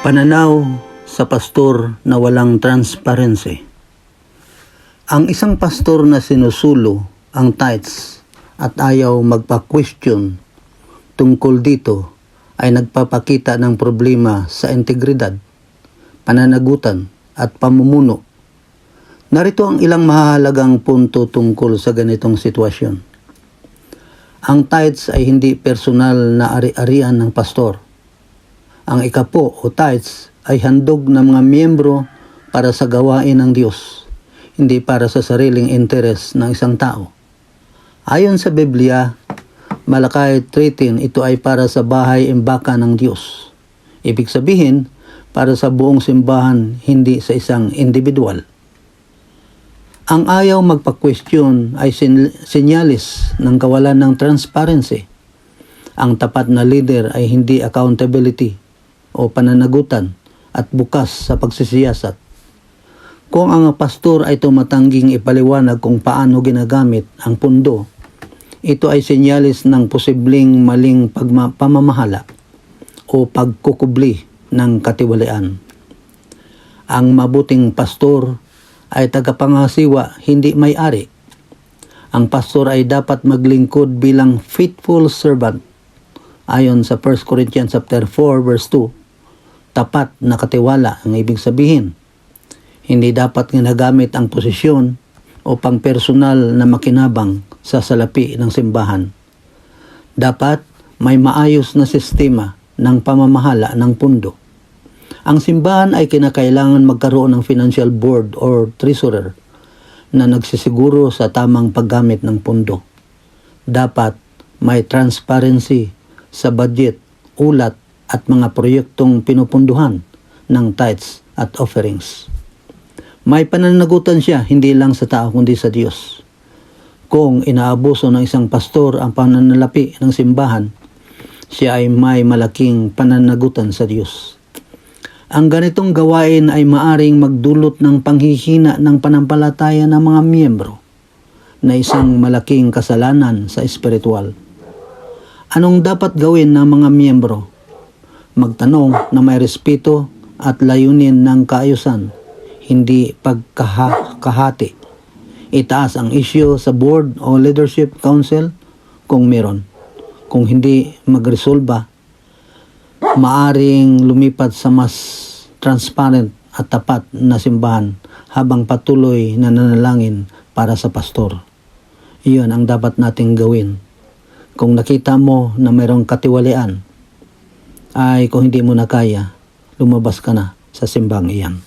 Pananaw sa pastor na walang transparency. Ang isang pastor na sinusulo ang tithes at ayaw magpa-question tungkol dito ay nagpapakita ng problema sa integridad, pananagutan at pamumuno. Narito ang ilang mahalagang punto tungkol sa ganitong sitwasyon. Ang tithes ay hindi personal na ari-arian ng pastor. Ang ikapo o tithes ay handog ng mga miyembro para sa gawain ng Diyos, hindi para sa sariling interes ng isang tao. Ayon sa Biblia, Malakay 3:10, ito ay para sa bahay-imbakan ng Diyos. Ibig sabihin, para sa buong simbahan, hindi sa isang individual. Ang ayaw magpa-question ay sinyalis ng kawalan ng transparency. Ang tapat na leader ay hindi accountability o pananagutan at bukas sa pagsisiyasat. Kung ang pastor ay tumatangging ipaliwanag kung paano ginagamit ang pundo, ito ay senyalis ng posibleng maling pamamahala o pagkukubli ng katiwalian. Ang mabuting pastor ay tagapangasiwa, hindi may-ari. Ang pastor ay dapat maglingkod bilang faithful servant. Ayon sa 1 Corinthians 4 verse 2, tapat na katiwala ang ibig sabihin. Hindi dapat ginagamit ang posisyon o pang-personal na makinabang sa salapi ng simbahan. Dapat may maayos na sistema ng pamamahala ng pundo. Ang simbahan ay kinakailangan magkaroon ng financial board or treasurer na nagsisiguro sa tamang paggamit ng pundo. Dapat may transparency sa budget, ulat, at mga proyektong pinupunduhan ng tithes at offerings. May pananagutan siya hindi lang sa tao kundi sa Diyos. Kung inaabuso ng isang pastor ang pananalapi ng simbahan, siya ay may malaking pananagutan sa Diyos. Ang ganitong gawain ay maaring magdulot ng panghihina ng panampalataya ng mga miyembro na isang malaking kasalanan sa espiritual. Anong dapat gawin ng mga miyembro? Magtanong na may respeto at layunin ng kaayusan, hindi pagkahati. Itaas ang isyu sa board o leadership council kung meron. Kung hindi magresolba, maaring lumipat sa mas transparent at tapat na simbahan habang patuloy na nanalangin para sa pastor. Iyon ang dapat nating gawin. Kung nakita mo na mayroong katiwalian, ay kung hindi mo na kaya, lumabas ka na sa simbang iyan.